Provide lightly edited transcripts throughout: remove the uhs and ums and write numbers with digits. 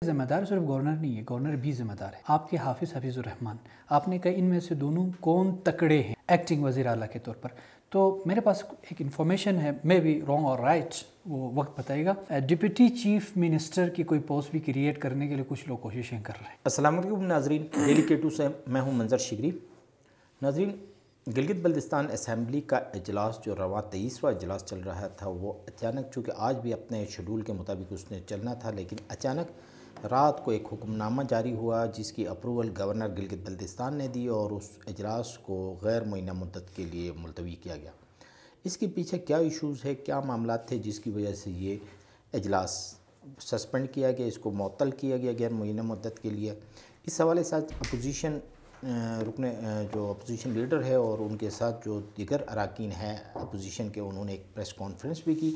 ذمہ دار صرف گورنر نہیں ہے، گورنر بھی ذمہ دار ہے. آپ کے حفیظ الرحمان، آپ نے کہا ان میں سے دونوں کون تکڑے ہیں ایکٹنگ وزیر اعلیٰ کے طور پر. تو میرے پاس ایک انفارمیشن ہے، مے بی رانگ اور رائٹ، وہ وقت بتائے گا. ڈپٹی چیف منسٹر کی کوئی پوسٹ بھی کریٹ کرنے کے لیے کچھ لوگ کوششیں کر رہے ہیں. السلام علیکم ناظرین، ڈیلی K2 سے میں ہوں منظر شگری. ناظرین، گلگت بلتستان اسمبلی کا اجلاس جو رواں 23واں اجلاس چل رہا تھا، وہ اچانک، چونکہ آج بھی اپنے شیڈول کے مطابق اس نے چلنا تھا، لیکن اچانک رات کو ایک حکم نامہ جاری ہوا جس کی اپروول گورنر گلگت بلتستان نے دی اور اس اجلاس کو غیر معینہ مدت کے لیے ملتوی کیا گیا. اس کے پیچھے کیا ایشوز ہے، کیا معاملات تھے جس کی وجہ سے یہ اجلاس سسپینڈ کیا گیا، اس کو معطل کیا گیا غیر معینہ مدت کے لیے. اس حوالے سے اپوزیشن جو اپوزیشن لیڈر ہے اور ان کے ساتھ جو دیگر اراکین ہیں اپوزیشن کے، انہوں نے ایک پریس کانفرنس بھی کی.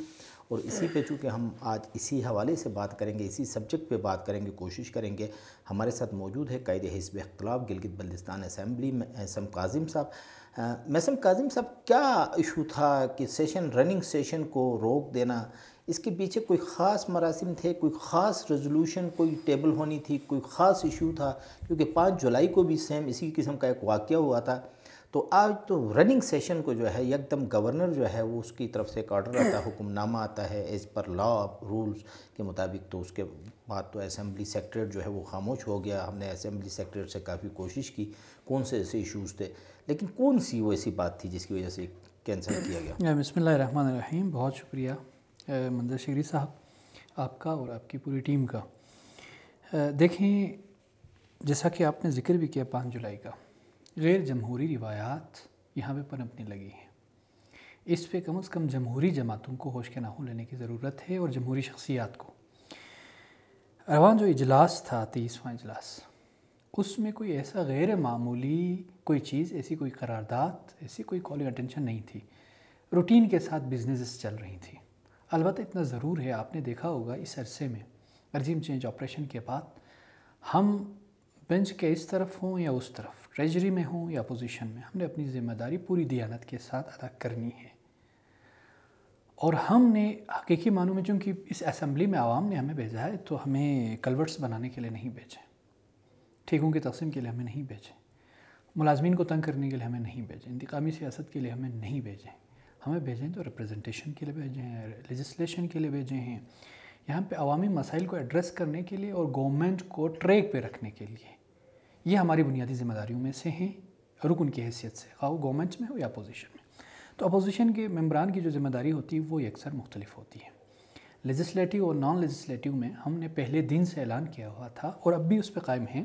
اور اسی پہ چونکہ ہم آج اسی حوالے سے بات کریں گے، اسی سبجیکٹ پہ بات کریں گے، کوشش کریں گے. ہمارے ساتھ موجود ہے قائد حزب اختلاف گلگت بلتستان اسمبلی میثم کاظم صاحب. میثم کاظم صاحب، کیا ایشو تھا کہ رننگ سیشن کو روک دینا؟ اس کے پیچھے کوئی خاص مراسم تھے، کوئی خاص ریزولوشن، کوئی ٹیبل ہونی تھی، کوئی خاص ایشو تھا؟ کیونکہ 5 جولائی کو بھی سیم اسی قسم کا ایک واقعہ ہوا تھا. تو آج تو رننگ سیشن کو جو ہے یکدم گورنر جو ہے وہ اس کی طرف سے ایک آرڈر آتا ہے، حکم نامہ آتا ہے ایز پر لا رولز کے مطابق. تو اس کے بعد تو اسمبلی سیکریٹریٹ جو ہے وہ خاموش ہو گیا. ہم نے اسمبلی سیکریٹریٹ سے کافی کوشش کی کون سے ایسے ایشوز تھے، لیکن کون سی وہ ایسی بات تھی جس کی وجہ سے کینسل کیا گیا؟ بسم اللہ الرحمن الرحیم. بہت شکریہ منظر شگری صاحب، آپ کا اور آپ کی پوری ٹیم کا. دیکھیں، جیسا کہ آپ نے ذکر بھی کیا 5 جولائی کا، غیر جمہوری روایات یہاں پہ پنپنے لگی ہیں. اس پہ کم از کم جمہوری جماعتوں کو ہوش کے ناخن لینے کی ضرورت ہے اور جمہوری شخصیات کو. رواں جو اجلاس تھا 23واں اجلاس، اس میں کوئی ایسا غیر معمولی کوئی چیز، ایسی کوئی قرارداد، ایسی کوئی کالنگ اٹینشن نہیں تھی. روٹین کے ساتھ بزنسز چل رہی تھی. البتہ اتنا ضرور ہے، آپ نے دیکھا ہوگا اس عرصے میں رجیم چینج آپریشن کے بعد ہم بینچ کے اس طرف ہوں یا اس طرف، ٹریجری میں ہوں یا اپوزیشن میں، ہم نے اپنی ذمہ داری پوری دیانت کے ساتھ ادا کرنی ہے. اور ہم نے حقیقی معنوں میں، چونکہ اس اسمبلی میں عوام نے ہمیں بھیجا ہے، تو ہمیں کلورٹس بنانے کے لیے نہیں بھیجے، ٹھیکوں کی تقسیم کے لیے ہمیں نہیں بھیجے، ملازمین کو تنگ کرنے کے لیے ہمیں نہیں بھیجے، انتقامی سیاست کے لیے ہمیں نہیں بھیجے. ہمیں بھیجیں تو ریپریزنٹیشن کے لیے بھیجیں ہیں، لیجسلیشن کے لیے بھیجے ہیں، یہاں پہ عوامی مسائل کو ایڈریس کرنے کے لیے اور گورنمنٹ کو ٹریک پہ رکھنے کے لیے. یہ ہماری بنیادی ذمہ داریوں میں سے ہیں رکن کی حیثیت سے، خواہ وہ گورنمنٹ میں ہو یا اپوزیشن میں. تو اپوزیشن کے ممبران کی جو ذمہ داری ہوتی ہے وہ اکثر مختلف ہوتی ہے. لیجسلیٹو اور نان لیجسلیٹو میں ہم نے پہلے دن سے اعلان کیا ہوا تھا اور اب بھی اس پہ قائم ہیں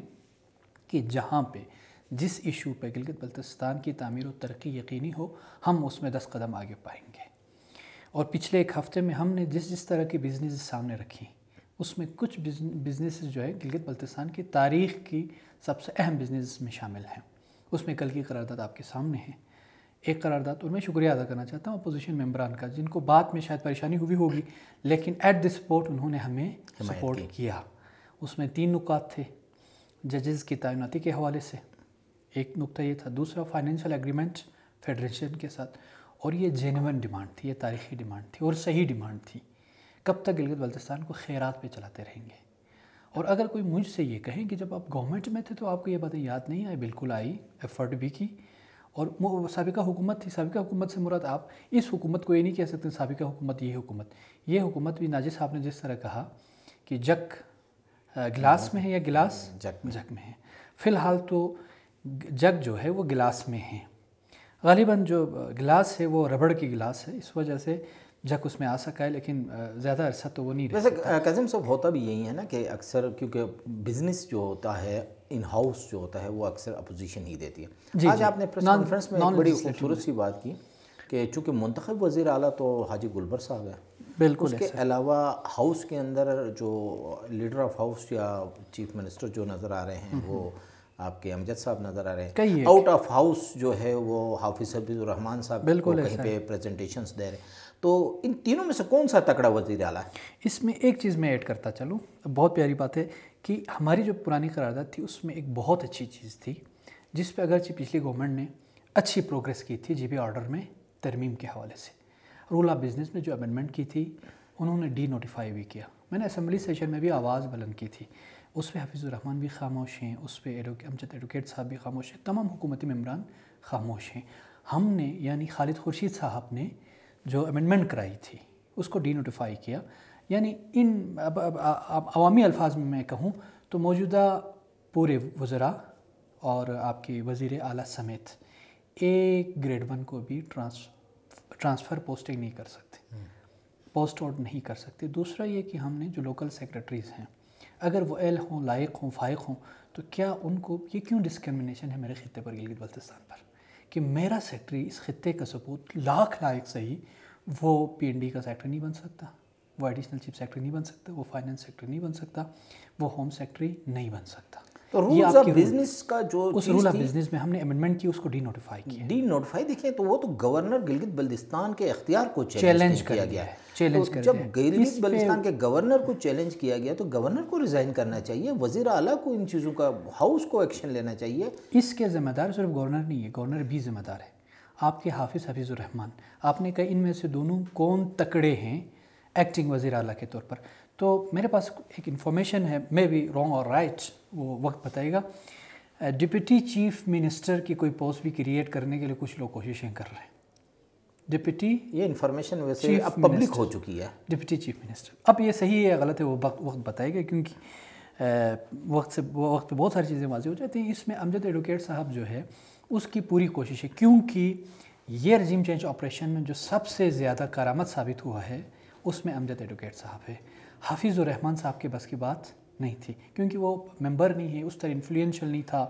کہ جہاں پہ جس ایشو پہ گلگت بلتستان کی تعمیر و ترقی یقینی ہو، ہم اس میں 10 قدم آگے پائیں گے. اور پچھلے ایک ہفتے میں ہم نے جس طرح کی بزنس سامنے رکھی، اس میں کچھ بزنس جو ہے گلگت بلتستان کی تاریخ کی سب سے اہم بزنس میں شامل ہیں. اس میں کل کی قرارداد آپ کے سامنے ہے. ایک قرارداد، اور میں شکریہ ادا کرنا چاہتا ہوں اپوزیشن ممبران کا، جن کو بعد میں شاید پریشانی ہوئی ہوگی، لیکن ایٹ دی سپورٹ انہوں نے ہمیں سپورٹ کیا. اس میں 3 نکات تھے. ججز کی تعیناتی کے حوالے سے ایک نقطہ یہ تھا، دوسرا فائنینشیل ایگریمنٹ فیڈریشن کے ساتھ، اور یہ جینون ڈیمانڈ تھی، یہ تاریخی ڈیمانڈ تھی اور صحیح ڈیمانڈ تھی. کب تک گلگت بلتستان کو خیرات پہ چلاتے رہیں گے؟ اور اگر کوئی مجھ سے یہ کہیں کہ جب آپ گورنمنٹ میں تھے تو آپ کو یہ باتیں یاد نہیں آئی، بالکل آئی، ایفرٹ بھی کی. اور سابقہ حکومت تھی، سابقہ حکومت سے مراد آپ اس حکومت کو یہ نہیں کہہ سکتے سابقہ حکومت یہ حکومت بھی ناجی صاحب نے جس طرح کہا کہ جگ گلاس میں ہے یا گلاس جگ میں ہے. فی الحال تو جگ جو ہے وہ گلاس میں ہے. غالباً جو گلاس ہے وہ ربڑ کی گلاس ہے، اس وجہ سے جگ اس میں آ سکا ہے، لیکن زیادہ عرصہ تو وہ نہیں رہ سکتا. ویسے کاظم صاحب، ہوتا بھی یہی ہے نا کہ اکثر کیونکہ بزنس جو ہوتا ہے ان ہاؤس جو ہوتا ہے وہ اکثر اپوزیشن ہی دیتی ہے. آج آپ نے پریس کانفرنس میں ایک بڑی خوبصورت سی بات کی کہ چونکہ منتخب وزیر اعلیٰ تو حاجی گلبر صاحب ہیں، بالکل اس کے علاوہ ہاؤس کے اندر جو لیڈر آف ہاؤس یا چیف منسٹر جو نظر آ رہے ہیں وہ آپ کے امجد صاحب نظر آ رہے ہیں. آؤٹ آف ہاؤس جو ہے وہ حافظ الرحمان صاحب کو کہیں پہ پریزنٹیشنز دے رہے ہیں. تو ان تینوں میں سے کون سا تکڑا وزیر اعلیٰ ہے؟ اس میں ایک چیز میں ایڈ کرتا چلوں، بہت پیاری بات ہے کہ ہماری جو پرانی قرارداد تھی اس میں ایک بہت اچھی چیز تھی جس پہ اگرچہ پچھلی گورنمنٹ نے اچھی پروگریس کی تھی، جی بی آرڈر میں ترمیم کے حوالے سے. رول آف بزنس میں جو امینڈمنٹ کی تھی انہوں نے ڈی نوٹیفائی بھی کیا. میں نے اسمبلی سیشن میں بھی آواز بلند کی تھی, اس پہ حفیظ الرحمان بھی خاموش ہیں, اس پہ امجد ایڈوکیٹ صاحب بھی خاموش ہیں, تمام حکومتی ممبران خاموش ہیں. ہم نے یعنی خالد خورشید صاحب نے جو امینڈمنٹ کرائی تھی اس کو ڈی نوٹیفائی کیا. یعنی ان عوامی الفاظ میں کہوں تو موجودہ پورے وزراء اور آپ کے وزیر اعلیٰ سمیت ایک گریڈ 1 کو بھی ٹرانسفر پوسٹنگ نہیں کر سکتے, پوسٹ آؤٹ نہیں کر سکتے. دوسرا یہ کہ ہم نے جو لوکل سیکریٹریز ہیں اگر وہ اہل ہوں, لائق ہوں, فائق ہوں, تو کیا ان کو یہ کیوں ڈسکرمنیشن ہے میرے خطے پر, گلگت بلتستان پر, کہ میرا سیکٹری اس خطے کا ثبوت لاکھ لائق صحیح وہ پی این ڈی کا سیکٹری نہیں بن سکتا, وہ ایڈیشنل چیف سیکٹری نہیں بن سکتا, وہ فائنانس سیکٹری نہیں بن سکتا, وہ ہوم سیکٹری نہیں بن سکتا. تو رولز آف بزنس کا جو اس رول آف بزنس میں ہم نے امینڈمنٹ کی, اس کو ڈی نوٹیفائی کیا. ڈی نوٹیفائی دیکھیں تو وہ تو گورنر گلگت بلتستان کے اختیار کو چیلنج کیا گیا ہے. جب گلگت بلتستان کے گورنر کو چیلنج کیا گیا تو گورنر کو ریزائن کرنا چاہیے, وزیر اعلیٰ کو ان چیزوں کا ہاؤس کو ایکشن لینا چاہیے. اس کے ذمہ دار صرف گورنر نہیں ہے, گورنر بھی ذمہ دار ہے. آپ کے حفیظ الرحمان, آپ نے کہا ان میں سے دونوں کون تکڑے ہیں ایکٹنگ وزیر اعلیٰ کے طور پر. تو میرے پاس ایک انفارمیشن ہے, میں بھی رانگ اور رائٹ وہ وقت بتائے گا, ڈپٹی چیف منسٹر کی کوئی پوسٹ بھی کریٹ کرنے کے لیے کچھ لوگ کوششیں کر رہے ہیں. ڈپٹی, یہ انفارمیشن ویسے اب پبلک ہو چکی ہے, ڈپٹی چیف منسٹر. اب یہ صحیح ہے یا غلط ہے وہ وقت بتائے گا, کیونکہ وقت پہ بہت ساری چیزیں واضح ہو جاتی ہیں. اس میں امجد ایڈوکیٹ صاحب جو ہے اس کی پوری کوشش ہے, کیونکہ یہ رجیم چینج آپریشن میں جو سب سے زیادہ کارآمد ثابت ہوا ہے اس میں امجد ایڈوکیٹ صاحب ہے. حفیظ الرحمان صاحب کے بس کی بات نہیں تھی, کیونکہ وہ ممبر نہیں ہے, اس طرح انفلوئنشل نہیں تھا.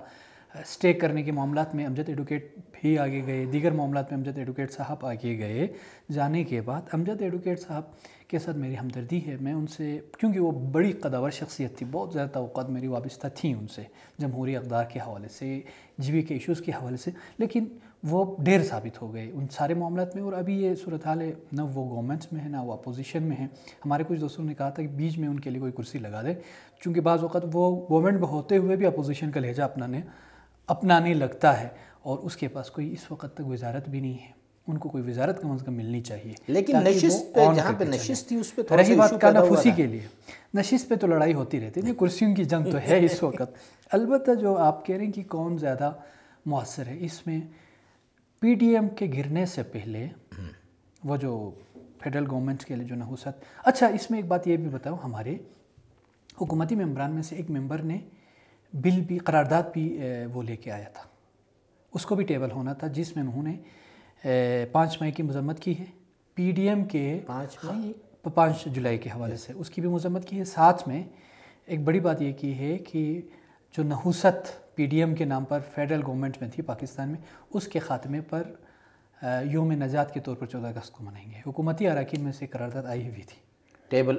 اسٹے کرنے کے معاملات میں امجد ایڈوکیٹ بھی آگے گئے, دیگر معاملات میں امجد ایڈوکیٹ صاحب آگے گئے. جانے کے بعد امجد ایڈوکیٹ صاحب کے ساتھ میری ہمدردی ہے, میں ان سے, کیونکہ وہ بڑی قداور شخصیت تھی, بہت زیادہ توقعات میری وابستہ تھیں ان سے, جمہوری اقدار کے حوالے سے, جیوی کے ایشوز کے حوالے سے, لیکن وہ ڈیر ثابت ہو گئے ان سارے معاملات میں. اور ابھی یہ صورتحال ہے, نہ وہ گورنمنٹ میں ہے نہ وہ اپوزیشن میں ہے. ہمارے کچھ دوستوں نے کہا تھا کہ بیچ میں ان کے لیے کوئی کرسی لگا دے, چونکہ بعض اوقات وہ گورنمنٹ میں ہوتے ہوئے بھی اپوزیشن کا لہجہ اپنانے لگتا ہے, اور اس کے پاس کوئی اس وقت تک وزارت بھی نہیں ہے. ان کو کوئی وزارت کم از کم ملنی چاہیے. لیکن نشست پہ جہاں پہ نشست تھی اس پہ تھوڑا رہی بات کانفوسی کے لیے, نشست پہ تو لڑائی ہوتی رہتی ہے, کرسیوں کی جنگ تو ہے اس وقت. البتہ جو آپ کہہ رہے ہیں کہ کون زیادہ مؤثر ہے, اس میں پی ڈی ایم کے گرنے سے پہلے وہ جو فیڈرل گورنمنٹ کے لیے جو نحوست. اچھا, اس میں ایک بات یہ بھی بتاؤ, ہمارے حکومتی ممبران میں سے ایک ممبر نے بل بھی, قرارداد بھی وہ لے کے آیا تھا, اس کو بھی ٹیبل ہونا تھا, جس میں انہوں نے 5 مئی کی مذمت کی ہے. پی ڈی ایم کے 5 جولائی کے حوالے سے اس کی بھی مذمت کی ہے. ساتھ میں ایک بڑی بات یہ کی ہے کہ جو نحوست پی ڈی ایم کے نام پر فیڈرل گورنمنٹ میں تھی پاکستان میں, اس کے خاتمے پر یوم نجات کے طور پر 14 اگست کو منائیں گے. حکومتی اراکین میں سے قرارداد آئی ہوئی تھی, ٹیبل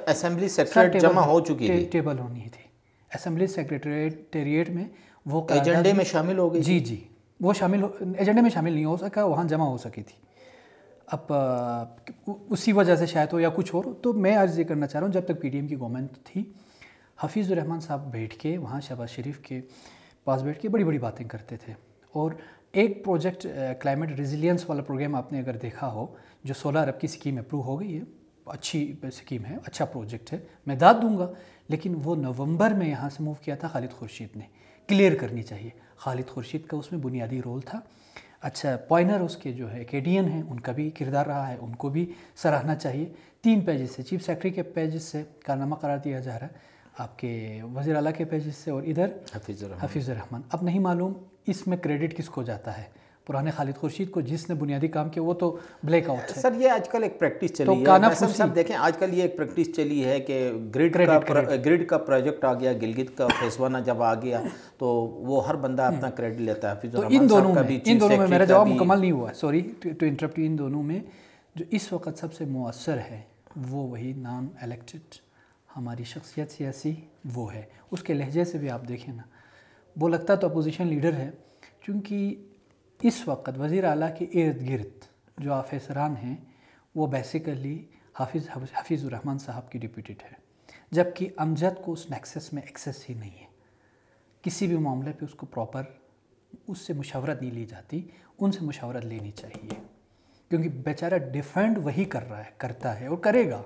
اسمبلی سیکریٹریٹ جمع ہو چکی تھی, ٹیبل ہونی تھی اسمبلی سیکریٹریٹ میں, وہ ایجنڈے میں شامل ہو گئی. جی وہ ایجنڈے میں شامل نہیں ہو سکا, وہاں جمع ہو سکی تھی. اب اسی وجہ سے شاید ہو یا کچھ اور. تو میں عرض یہ کرنا چاہ رہا ہوں, جب تک پی ڈی ایم کی گورنمنٹ تھی, حفیظ الرحمان صاحب بیٹھ کے وہاں شہباز شریف کے پاس بیٹھ کے بڑی بڑی باتیں کرتے تھے. اور ایک پروجیکٹ کلائمیٹ ریزیلینس والا پروگرام آپ نے اگر دیکھا ہو, جو 16 ارب کی اسکیم اپروو ہو گئی ہے, اچھی اسکیم ہے, اچھا پروجیکٹ ہے, میں داد دوں گا, لیکن وہ نومبر میں یہاں سے موو کیا تھا خالد خورشید نے. کلیئر کرنی چاہیے, خالد خورشید کا اس میں بنیادی رول تھا. اچھا, پوائنر اس کے جو ہے کیڈین ہیں, ان کا بھی کردار رہا ہے, ان کو بھی سراہنا چاہیے. 3 پیجز سے, چیف سیکرٹری کے پیجز سے کارنامہ قرار دیا جا رہا ہے, آپ کے وزیر اعلیٰ کے پیجز سے, اور ادھر حفیظ الرحمان. اب نہیں معلوم اس میں کریڈٹ کس کو جاتا ہے, پرانے خالد خورشید کو جس نے بنیادی کام کیا, وہ تو بلیک آؤٹ ہے. سر یہ آج کل ایک پریکٹس چلی ہے, صاحب دیکھیں آج کل یہ ایک پریکٹس چلی ہے کہ گریڈ کا پروجیکٹ آ گیا, گلگت کا فیز 1 جب آ گیا تو وہ ہر بندہ اپنا کریڈٹ لیتا ہے. تو ان دونوں میں میرا جواب مکمل نہیں ہوا, سوری ٹو انٹرپٹ. ان دونوں میں جو اس وقت سب سے مؤثر ہے وہ وہی نان الیکٹڈ ہماری شخصیت سیاسی وہ ہے. اس کے لہجے سے بھی آپ دیکھیں نا, وہ لگتا تو اپوزیشن لیڈر ہے, چونکہ اس وقت وزیر اعلیٰ کے ارد گرد جو آفیسران ہیں وہ بیسیکلی حفیظ الرحمان صاحب کی ڈپیوٹیڈ ہے, جبکہ امجد کو اس نیکسس میں ایکسیس ہی نہیں ہے. کسی بھی معاملے پہ اس کو پراپر اس سے مشاورت نہیں لی جاتی, ان سے مشاورت لینی چاہیے. کیونکہ بیچارہ ڈیفینڈ وہی کرتا ہے اور کرے گا،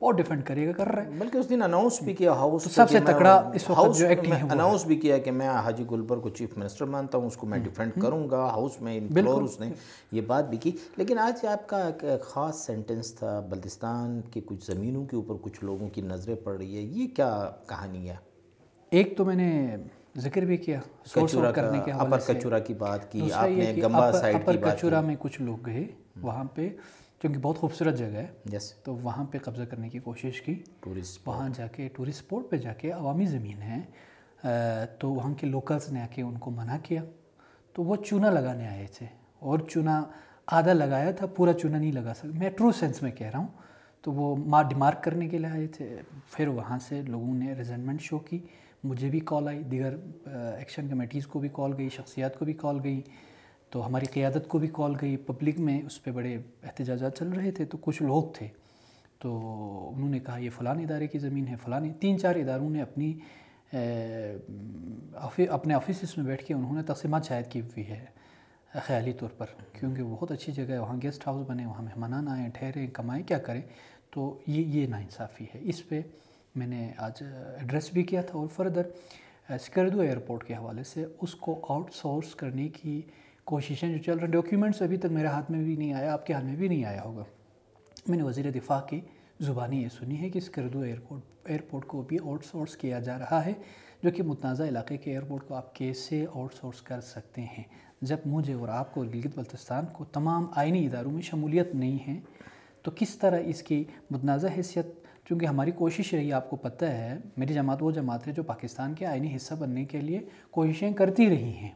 اور ڈیفینڈ کرے گا، کر رہا ہے۔ بلکہ اس دن اناؤنس بھی کیا ہاؤس سب سے تکڑا اس وقت جو ایکٹ ہے اناؤنس بھی کیا کہ میں حاجی گلبر کو چیف منسٹر مانتا ہوں، اس کو میں ڈیفینڈ کروں گا، ہاؤس میں ان فلور اس نے یہ بات بھی کی۔ لیکن آج آپ کا ایک خاص سینٹنس تھا، بلتستان کی کچھ زمینوں کے اوپر کچھ لوگوں کی نظریں پڑ رہی ہے، یہ کیا کہانی ہے؟ ایک تو میں نے ذکر بھی کیا سورس آؤٹ کرنے کے حوالے سے، اپر کچورا کی بات کی، دوسرا آپ یہ نے کہ گمبا سائڈ کی اپر بات کچورا میں کچھ لوگ گئے وہاں پہ، کیونکہ بہت خوبصورت جگہ ہے، یس، تو وہاں پہ قبضہ کرنے کی کوشش کی۔ ٹورسٹ وہاں جا کے ٹورسٹ اسپاٹ پہ جا کے عوامی زمین ہے، تو وہاں کے لوکلز نے آ کے ان کو منع کیا، تو وہ چونا لگانے آئے تھے، اور چونا آدھا لگایا تھا، پورا چونا نہیں لگا سکتا، میں ٹرو سینس میں کہہ رہا ہوں، تو وہ ڈیمارک کرنے کے لیے آئے تھے۔ پھر وہاں سے لوگوں نے ریزنٹمنٹ شو کی، مجھے بھی کال آئی، دیگر ایکشن کمیٹیز کو بھی کال گئی، شخصیات کو بھی کال گئی، تو ہماری قیادت کو بھی کال گئی، پبلک میں اس پہ بڑے احتجاجات چل رہے تھے، تو کچھ لوگ تھے تو انہوں نے کہا یہ فلاں ادارے کی زمین ہے، فلاں 3-4 اداروں نے اپنے آفیسز میں بیٹھ کے انہوں نے تقسیمات شائع کی ہوئی ہے خیالی طور پر، کیونکہ وہ بہت اچھی جگہ ہے، وہاں گیسٹ ہاؤس بنے، وہاں مہمانان آئیں، ٹھہریں، کمائیں، کیا کریں، تو یہ ناانصافی ہے۔ اس پہ میں نے آج ایڈریس بھی کیا تھا، اور فردر سکردو ایئرپورٹ کے حوالے سے اس کو آؤٹ سورس کرنے کی کوششیں جو چل رہے ہیں، ڈاکیومنٹس ابھی تک میرے ہاتھ میں بھی نہیں آیا، آپ کے ہاتھ میں بھی نہیں آیا ہوگا۔ میں نے وزیر دفاع کی زبانی یہ سنی ہے کہ سکردو ایئرپورٹ کو بھی آؤٹ سورس کیا جا رہا ہے، جو کہ متنازع علاقے کے ایئرپورٹ کو آپ کیسے آؤٹ سورس کر سکتے ہیں جب مجھے اور آپ کو گلگت بلتستان کو تمام آئینی اداروں میں شمولیت نہیں ہے، تو کس طرح اس کی متنازع حیثیت، چونکہ ہماری کوشش رہی، آپ کو پتہ ہے میری جماعت وہ جماعت ہے جو پاکستان کے آئینی حصہ بننے کے لیے کوششیں کرتی رہی ہیں،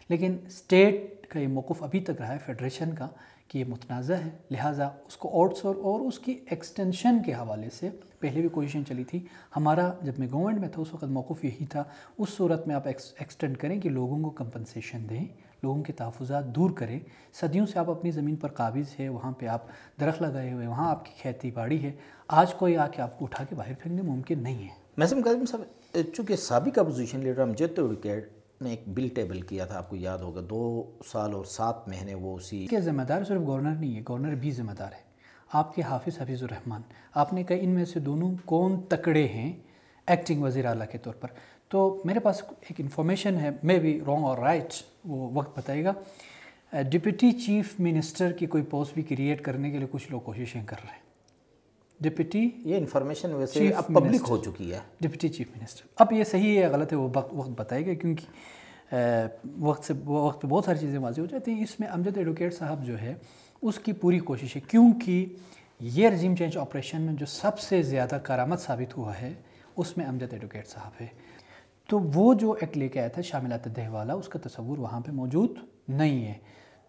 لیکن اسٹیٹ کا یہ موقف ابھی تک رہا ہے فیڈریشن کا کہ یہ متنازع ہے، لہٰذا اس کو آؤٹ سورس اور اس کی ایکسٹینشن کے حوالے سے پہلے بھی کوششیں چلی تھی۔ ہمارا جب میں گورنمنٹ میں تھا اس وقت موقف یہی تھا، اس صورت میں آپ ایکسٹینڈ کریں کہ لوگوں کو کمپنسیشن دیں، لوگوں کے تحفظات دور کریں، صدیوں سے آپ اپنی زمین پر قابض ہے، وہاں پہ آپ درخت لگائے ہوئے، وہاں آپ کی کھیتی باڑی ہے، آج کوئی آ کے آپ کو اٹھا کے باہر پھینکنے ممکن نہیں ہے۔ محسن کاظم صاحب، چونکہ سابق اپوزیشن لیڈر امجد ایڈوکیٹ نے ایک بل ٹیبل کیا تھا، آپ کو یاد ہوگا، 2 سال اور 7 مہینے وہ اسی کے ذمہ دار صرف گورنر نہیں ہے، گورنر بھی ذمہ دار ہے، آپ کے حفیظ الرحمان، آپ نے کہا ان میں سے دونوں کون تکڑے ہیں ایکٹنگ وزیر اعلیٰ کے طور پر، تو میرے پاس ایک انفارمیشن ہے، میں بھی رانگ اور رائٹ وہ وقت بتائے گا، ڈپٹی چیف منسٹر کی کوئی پوسٹ بھی کریٹ کرنے کے لیے کچھ لوگ کوششیں کر رہے ہیں، ڈپٹی یہ انفارمیشن ویسے اب پبلک ہو چکی ہے، ڈپٹی چیف منسٹر، اب یہ صحیح ہے غلط ہے وہ وقت بتائے گا، کیونکہ وقت پہ بہت ساری چیزیں واضح ہو جاتی ہیں۔ اس میں امجد ایڈوکیٹ صاحب جو ہے اس کی پوری کوشش ہے، کیونکہ یہ رجیم چینج آپریشن میں جو سب سے زیادہ کارآمد ثابت ہوا ہے اس میں امجد ایڈوکیٹ صاحب ہے، تو وہ جو ایکٹ لے کے آیا تھا شاملات دہ والا، اس کا تصور وہاں پہ موجود نہیں ہے،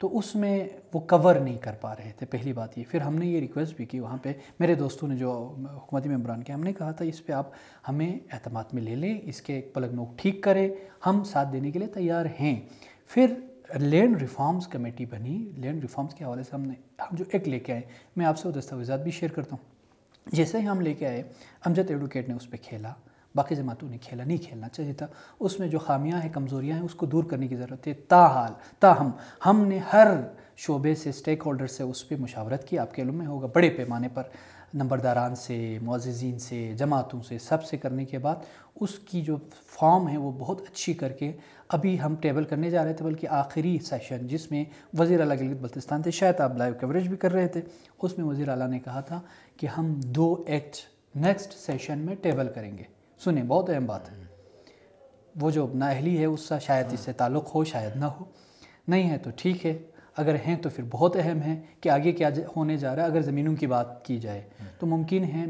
تو اس میں وہ کور نہیں کر پا رہے تھے، پہلی بات یہ۔ پھر ہم نے یہ ریکویسٹ بھی کی وہاں پہ، میرے دوستوں نے جو حکومتی ممبران کے، ہم نے کہا تھا اس پہ آپ ہمیں اعتماد میں لے لیں، اس کے ایک پلگ نوک ٹھیک کریں، ہم ساتھ دینے کے لیے تیار ہیں۔ پھر لینڈ ریفارمز کمیٹی بنی، لینڈ ریفارمز کے حوالے سے ہم جو ایک لے کے آئے، میں آپ سے وہ دستاویزات بھی شیئر کرتا ہوں۔ جیسے ہی ہم لے کے آئے، امجد ایڈوکیٹ نے اس پہ کھیلا، باقی جماعتوں نے کھیلا، نہیں کھیلنا چاہیے تھا، اس میں جو خامیاں ہیں، کمزوریاں ہیں، اس کو دور کرنے کی ضرورت ہے۔ تاہم ہم نے ہر شعبے سے، اسٹیک ہولڈر سے اس پہ مشاورت کی، آپ کے علم میں ہوگا، بڑے پیمانے پر نمبرداران سے، معززین سے، جماعتوں سے، سب سے کرنے کے بعد اس کی جو فارم ہے وہ بہت اچھی کر کے ابھی ہم ٹیبل کرنے جا رہے تھے، بلکہ آخری سیشن جس میں وزیر اعلیٰ گلگت بلتستان تھے، شاید آپ لائیو کوریج بھی کر رہے تھے، اس میں وزیر اعلیٰ نے کہا تھا کہ ہم 2 ایکٹ نیکسٹ سیشن میں ٹیبل کریں گے۔ سنیں، بہت اہم بات ہے، وہ جو نااہلی ہے اس سے شاید اس سے تعلق ہو، شاید نہ ہو، نہیں ہے تو ٹھیک ہے، اگر ہیں تو پھر بہت اہم ہے کہ آگے کیا ہونے جا رہا ہے۔ اگر زمینوں کی بات کی جائے تو ممکن ہے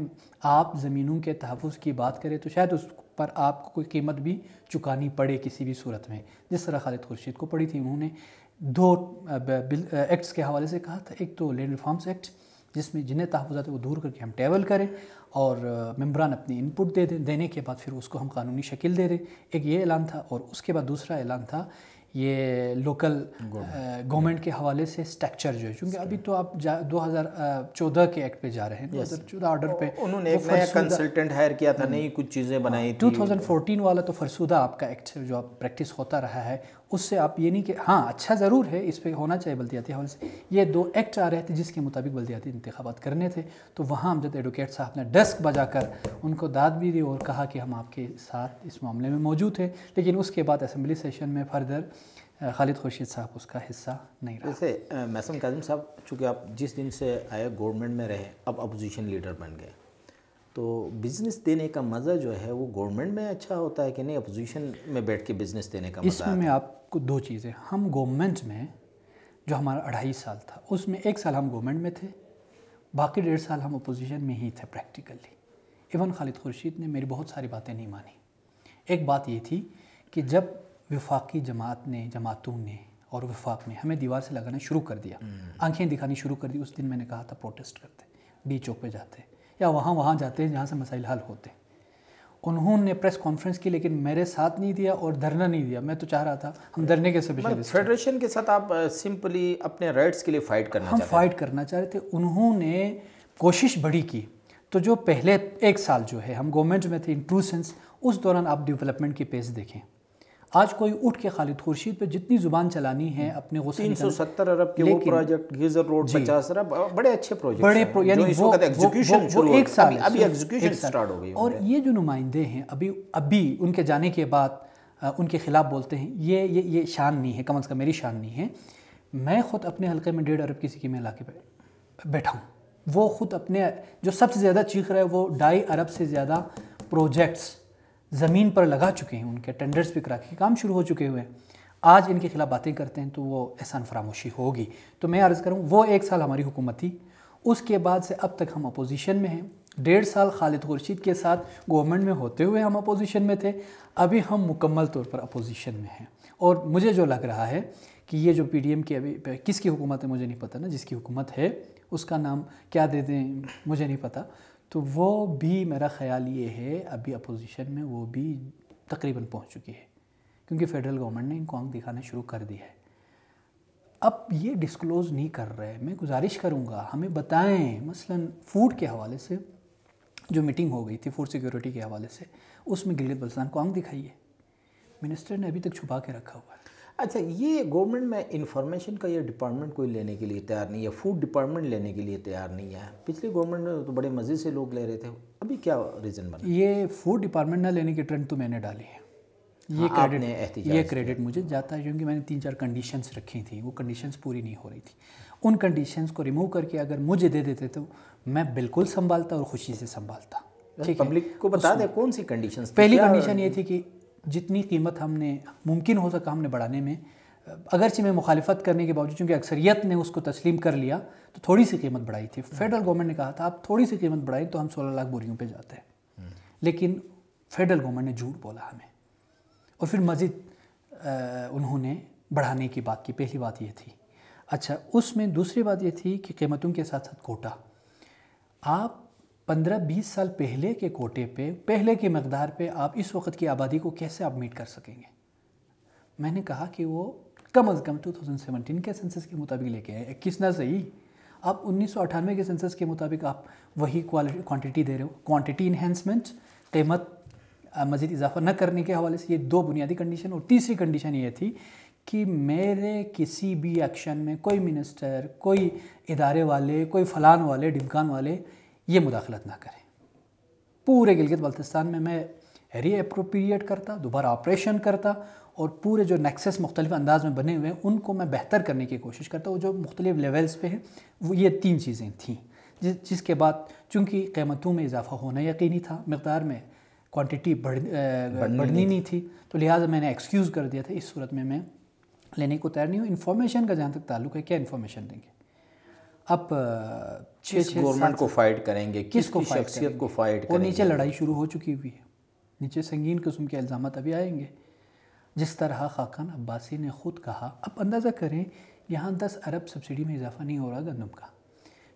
آپ زمینوں کے تحفظ کی بات کریں تو شاید اس پر آپ کو کوئی قیمت بھی چکانی پڑے کسی بھی صورت میں، جس طرح خالد خورشید کو پڑی تھی۔ انہوں نے 2 ایکٹس کے حوالے سے کہا تھا، ایک تو لینڈ ریفارمز ایکٹ جس میں جنہیں تحفظات ہیں وہ دور کر کے ہم ٹیبل کریں اور ممبران اپنی ان پٹ دے دیں، دینے کے بعد پھر اس کو ہم قانونی شکل دے دیں، ایک یہ اعلان تھا۔ اور اس کے بعد دوسرا اعلان تھا یہ لوکل گورنمنٹ کے حوالے سے اسٹرکچر جو ہے، چونکہ ابھی تو آپ 2014 کے ایکٹ پہ جا رہے ہیں، 2014 آرڈر پہ انہوں نے ایک نیا کنسلٹنٹ ہائر کیا تھا، نئی کچھ چیزیں بنائی تھی۔ 2014 والا تو فرسودہ آپ کا ایکٹ ہے جو آپ پریکٹس ہوتا رہا ہے، اس سے آپ یہ نہیں کہ ہاں اچھا ضرور ہے، اس پہ ہونا چاہیے بلدیاتی حوالے سے۔ یہ 2 ایکٹ آ رہے تھے جس کے مطابق بلدیاتی انتخابات کرنے تھے، تو وہاں امجد ایڈوکیٹ صاحب نے ڈیسک بجا کر ان کو داد بھی دی اور کہا کہ ہم آپ کے ساتھ اس معاملے میں موجود ہیں، لیکن اس کے بعد اسمبلی سیشن میں فردر خالد خورشید صاحب اس کا حصہ نہیں رہا۔ جیسے محسن کاظم صاحب، چونکہ آپ جس دن سے آئے گورنمنٹ میں رہے، اب اپوزیشن لیڈر بن گئے، تو بزنس دینے کا مزہ جو ہے وہ گورنمنٹ میں اچھا ہوتا ہے کہ نہیں اپوزیشن میں بیٹھ کے بزنس دینے کا مزہ؟ اس میں آپ کو 2 چیزیں، ہم گورنمنٹ میں جو ہمارا 2.5 سال تھا، اس میں 1 سال ہم گورنمنٹ میں تھے، باقی 1.5 سال ہم اپوزیشن میں ہی تھے پریکٹیکلی۔ ایون خالد خورشید نے میری بہت ساری باتیں نہیں مانی۔ ایک بات یہ تھی کہ جب وفاقی جماعتوں نے اور وفاق نے ہمیں دیوار سے لگانا شروع کر دیا، آنکھیں دکھانی شروع کر دی، اس دن میں نے کہا تھا پروٹیسٹ کرتے، ڈی چوک پہ جاتے یا وہاں جاتے ہیں جہاں سے مسائل حل ہوتے۔ انہوں نے پریس کانفرنس کی لیکن میرے ساتھ نہیں دیا اور دھرنا نہیں دیا۔ میں تو چاہ رہا تھا ہم دھرنے کے اسپیشلسٹ، فیڈریشن کے ساتھ آپ سمپلی اپنے رائٹس کے لیے فائٹ کرنا چاہتے ہیں؟ ہم فائٹ کرنا چاہ رہے تھے۔ انہوں نے کوشش بڑی کی، تو جو پہلے 1 سال جو ہے ہم گورنمنٹ میں تھے ان ٹرو سینس، اس دوران آپ ڈیولپمنٹ کی پیس دیکھیں۔ آج کوئی اٹھ کے خالد خورشید پہ جتنی زبان چلانی ہے اپنے غصے 370 ارب کے وہ پروجیکٹ، گیزر روڈ 50 ارب، بڑے اچھے پروجیکٹ ہیں، یعنی وہ ایک سال ابھی ایگزیکیوشن سٹارٹ ہو گئی۔ اور یہ جو نمائندے ہیں ابھی ان کے جانے کے بعد ان کے خلاف بولتے ہیں، یہ شان نہیں ہے، کم از کم میری شان نہیں ہے۔ میں خود اپنے حلقے میں 1.5 ارب کسی کے علاقے پہ بیٹھا ہوں، وہ خود اپنے جو سب سے زیادہ چیخ رہا ہے وہ 2.5 ارب سے زیادہ پروجیکٹس زمین پر لگا چکے ہیں، ان کے ٹینڈرز بھی کرا کے کام شروع ہو چکے ہوئے ہیں۔ آج ان کے خلاف باتیں کرتے ہیں تو وہ احسان فراموشی ہوگی۔ تو میں عرض کروں وہ 1 سال ہماری حکومت تھی، اس کے بعد سے اب تک ہم اپوزیشن میں ہیں۔ 1.5 سال خالد خورشید کے ساتھ گورنمنٹ میں ہوتے ہوئے ہم اپوزیشن میں تھے، ابھی ہم مکمل طور پر اپوزیشن میں ہیں۔ اور مجھے جو لگ رہا ہے کہ یہ جو پی ڈی ایم کی ابھی کس کی حکومت ہے مجھے نہیں پتہ نا، جس کی حکومت ہے اس کا نام کیا دے دیں مجھے نہیں پتہ، تو وہ بھی میرا خیال یہ ہے ابھی اپوزیشن میں وہ بھی تقریباً پہنچ چکی ہے، کیونکہ فیڈرل گورنمنٹ نے ان کو آنکھ دکھانا شروع کر دی ہے۔ اب یہ ڈسکلوز نہیں کر رہے، میں گزارش کروں گا ہمیں بتائیں، مثلا فوڈ کے حوالے سے جو میٹنگ ہو گئی تھی فوڈ سیکیورٹی کے حوالے سے، اس میں گلگت بلتستان کو آنکھ دکھائی ہے، منسٹر نے ابھی تک چھپا کے رکھا ہوا ہے۔ اچھا، یہ گورنمنٹ میں انفارمیشن کا یہ ڈپارٹمنٹ کوئی لینے کے لیے تیار نہیں ہے، فوڈ ڈپارٹمنٹ لینے کے لیے تیار نہیں ہے۔ پچھلی گورنمنٹ میں تو بڑے مزے سے لوگ لے رہے تھے، ابھی کیا ریزن بنا؟ یہ فوڈ ڈپارٹمنٹ نہ لینے کی ٹرینڈ تو میں نے ڈالی ہے، یہ کریڈٹ مجھے جاتا ہے، کیونکہ میں نے 3-4 کنڈیشنز رکھی تھیں، وہ کنڈیشنز پوری نہیں ہو رہی تھی۔ ان کنڈیشنز کو ریموو کر کے اگر مجھے دے دیتے تو میں بالکل سنبھالتا اور خوشی سے سنبھالتا۔ پبلک کو بتا دیں کون سی کنڈیشنز؟ پہلی کنڈیشن یہ تھی کہ جتنی قیمت ہم نے ممکن ہو سکا ہم نے بڑھانے میں، اگرچہ میں مخالفت کرنے کے باوجود چونکہ اکثریت نے اس کو تسلیم کر لیا تو تھوڑی سی قیمت بڑھائی تھی۔ فیڈرل گورنمنٹ نے کہا تھا آپ تھوڑی سی قیمت بڑھائیں تو ہم 16 لاکھ بوریوں پہ جاتے ہیں، لیکن فیڈرل گورنمنٹ نے جھوٹ بولا ہمیں، اور پھر مزید انہوں نے بڑھانے کی بات کی۔ پہلی بات یہ تھی۔ اچھا، اس میں دوسری بات یہ تھی کہ قیمتوں کے ساتھ ساتھ کوٹا، آپ 15-20 سال پہلے کے کوٹے پہ، پہلے کی مقدار پہ آپ اس وقت کی آبادی کو کیسے آپ میٹ کر سکیں گے؟ میں نے کہا کہ وہ کم از کم 2017 کے سنسس کے مطابق لے کے آئے، 21 نہ صحیح، آپ 1998 کے سنسس کے مطابق آپ وہی کوانٹٹی دے رہے ہو۔ کوانٹٹی انہینسمنٹ، قیمت مزید اضافہ نہ کرنے کے حوالے سے، یہ 2 بنیادی کنڈیشن۔ اور تیسری کنڈیشن یہ تھی کہ میرے کسی بھی ایکشن میں کوئی منسٹر، کوئی ادارے والے، کوئی فلان والے، ڈمکان والے یہ مداخلت نہ کریں۔ پورے گلگت بلتستان میں میں ری اپروپریٹ کرتا، دوبارہ آپریشن کرتا، اور پورے جو نیکسس مختلف انداز میں بنے ہوئے ہیں ان کو میں بہتر کرنے کی کوشش کرتا ہوں، جو مختلف لیولز پہ ہیں۔ وہ یہ 3 چیزیں تھیں، جس کے بعد چونکہ قیمتوں میں اضافہ ہونا یقینی تھا، مقدار میں کوانٹٹی بڑھنی نہیں تھی، تو لہٰذا میں نے ایکسکیوز کر دیا تھا۔ اس صورت میں لینے کو تیار نہیں ہوں۔ انفارمیشن کا جہاں تک تعلق ہے، کیا انفارمیشن دیں گے؟ اب کس گورنمنٹ کو فائٹ کریں گے، کس کی شخصیت کو فائٹ کریں گے؟ اور نیچے لڑائی شروع ہو چکی ہوئی ہے، نیچے سنگین قسم کے الزامات ابھی آئیں گے۔ جس طرح خاقان عباسی نے خود کہا، اب اندازہ کریں یہاں 10 ارب سبسڈی میں اضافہ نہیں ہو رہا گندم کا،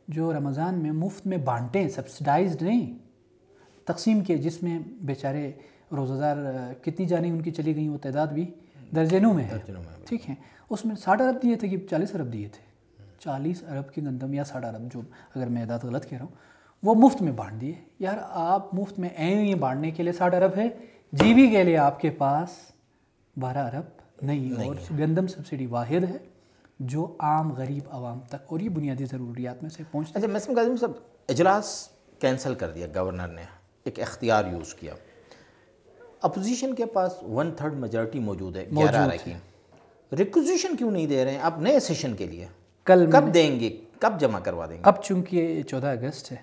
جو رمضان میں مفت میں بانٹیں، سبسڈائزڈ نہیں، تقسیم کیے، جس میں بیچارے روزہ دار کتنی جانیں ان کی چلی گئیں وہ تعداد بھی درجنوں میں ہے، ٹھیک ہے، اس میں 60 ارب دیے تھے کہ 40 ارب دیے تھے، 40 ارب کی گندم یا 60 ارب، جو اگر میں اعداد غلط کہہ رہا ہوں، وہ مفت میں بانٹ دیے۔ یار آپ مفت میں یہ بانٹنے کے لیے 60 ارب ہے، جی بی کے لیے آپ کے پاس 12 ارب نہیں، اور گندم سبسڈی واحد ہے جو عام غریب عوام تک اور یہ بنیادی ضروریات میں سے پہنچتا ہے۔ اچھا محسن کاظمی صاحب، اجلاس کینسل کر دیا گورنر نے، ایک اختیار یوز کیا، اپوزیشن کے پاس 1/3 میجارٹی موجود ہے، 11 اراکین، ریکوزیشن کیوں نہیں دے رہے ہیں اب نئے سیشن کے لیے؟ کب دیں گے، کب جمع کروا دیں گے؟ اب چونکہ یہ 14 اگست ہے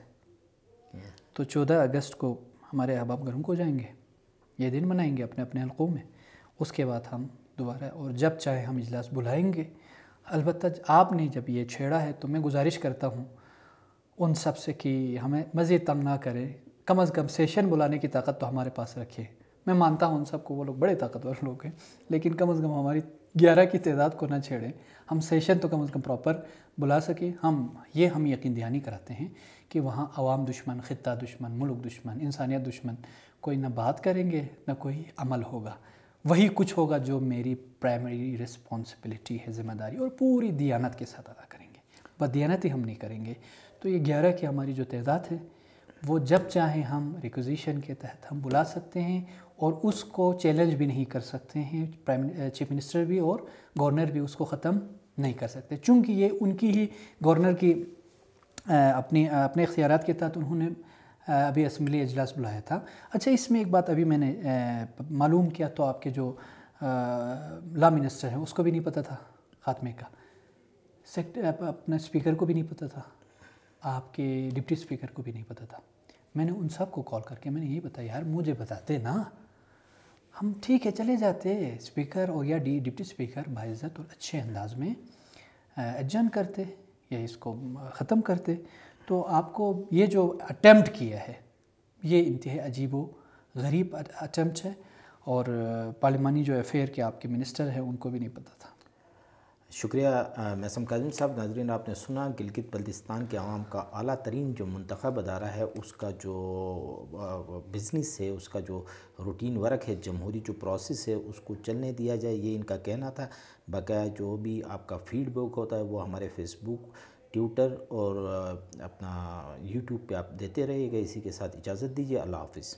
تو 14 اگست کو ہمارے احباب گھروں کو جائیں گے، یہ دن منائیں گے اپنے اپنے حلقوں میں، اس کے بعد ہم دوبارہ اور جب چاہے ہم اجلاس بلائیں گے۔ البتہ آپ نے جب یہ چھیڑا ہے تو میں گزارش کرتا ہوں ان سب سے کہ ہمیں مزید تنگ نہ کرے، کم از کم سیشن بلانے کی طاقت تو ہمارے پاس رکھے۔ میں مانتا ہوں ان سب کو، وہ لوگ بڑے طاقتور لوگ ہیں، لیکن کم از کم ہماری 11 کی تعداد کو نہ چھیڑیں، ہم سیشن تو کم از کم پراپر بلا سکیں۔ ہم یقین دہانی کراتے ہیں کہ وہاں عوام دشمن، خطہ دشمن، ملک دشمن، انسانیت دشمن کوئی نہ بات کریں گے نہ کوئی عمل ہوگا، وہی کچھ ہوگا جو میری پرائمری رسپانسبلٹی ہے، ذمہ داری، اور پوری دیانت کے ساتھ ادا کریں گے، بدیانتی ہم نہیں کریں گے۔ تو یہ 11 کی ہماری جو تعداد ہے وہ جب چاہیں ہم ریکوزیشن کے تحت ہم بلا سکتے ہیں، اور اس کو چیلنج بھی نہیں کر سکتے ہیں، چیف منسٹر بھی اور گورنر بھی اس کو ختم نہیں کر سکتے، چونکہ یہ ان کی ہی گورنر کی اپنے اختیارات کے تحت انہوں نے ابھی اسمبلی اجلاس بلایا تھا۔ اچھا، اس میں ایک بات ابھی میں نے معلوم کیا تو آپ کے جو لا منسٹر ہیں اس کو بھی نہیں پتہ تھا خاتمے کا، اپنے اسپیکر کو بھی نہیں پتہ تھا، آپ کے ڈپٹی اسپیکر کو بھی نہیں پتہ تھا۔ میں نے ان سب کو کال کر کے میں نے یہی بتایا، یار مجھے بتاتے نا، ہم ٹھیک ہے چلے جاتے، اسپیکر اور یا ڈپٹی اسپیکر باعزت اور اچھے انداز میں ایڈجن کرتے یا اس کو ختم کرتے۔ تو آپ کو یہ جو اٹیمپٹ کیا ہے یہ انتہائی عجیب و غریب اٹیمپٹ ہے، اور پارلیمانی جو افیئر کے آپ کے منسٹر ہیں ان کو بھی نہیں پتہ تھا۔ شکریہ محسن کاظمی صاحب۔ ناظرین، آپ نے سنا گلگت بلتستان کے عوام کا اعلیٰ ترین جو منتخب ادارہ ہے اس کا جو بزنس ہے، اس کا جو روٹین ورک ہے، جمہوری جو پروسیس ہے اس کو چلنے دیا جائے، یہ ان کا کہنا تھا۔ بقیہ جو بھی آپ کا فیڈ بیک ہوتا ہے وہ ہمارے فیس بک، ٹویٹر اور اپنا یوٹیوب پہ آپ دیتے رہیے گا۔ اسی کے ساتھ اجازت دیجیے، اللہ حافظ۔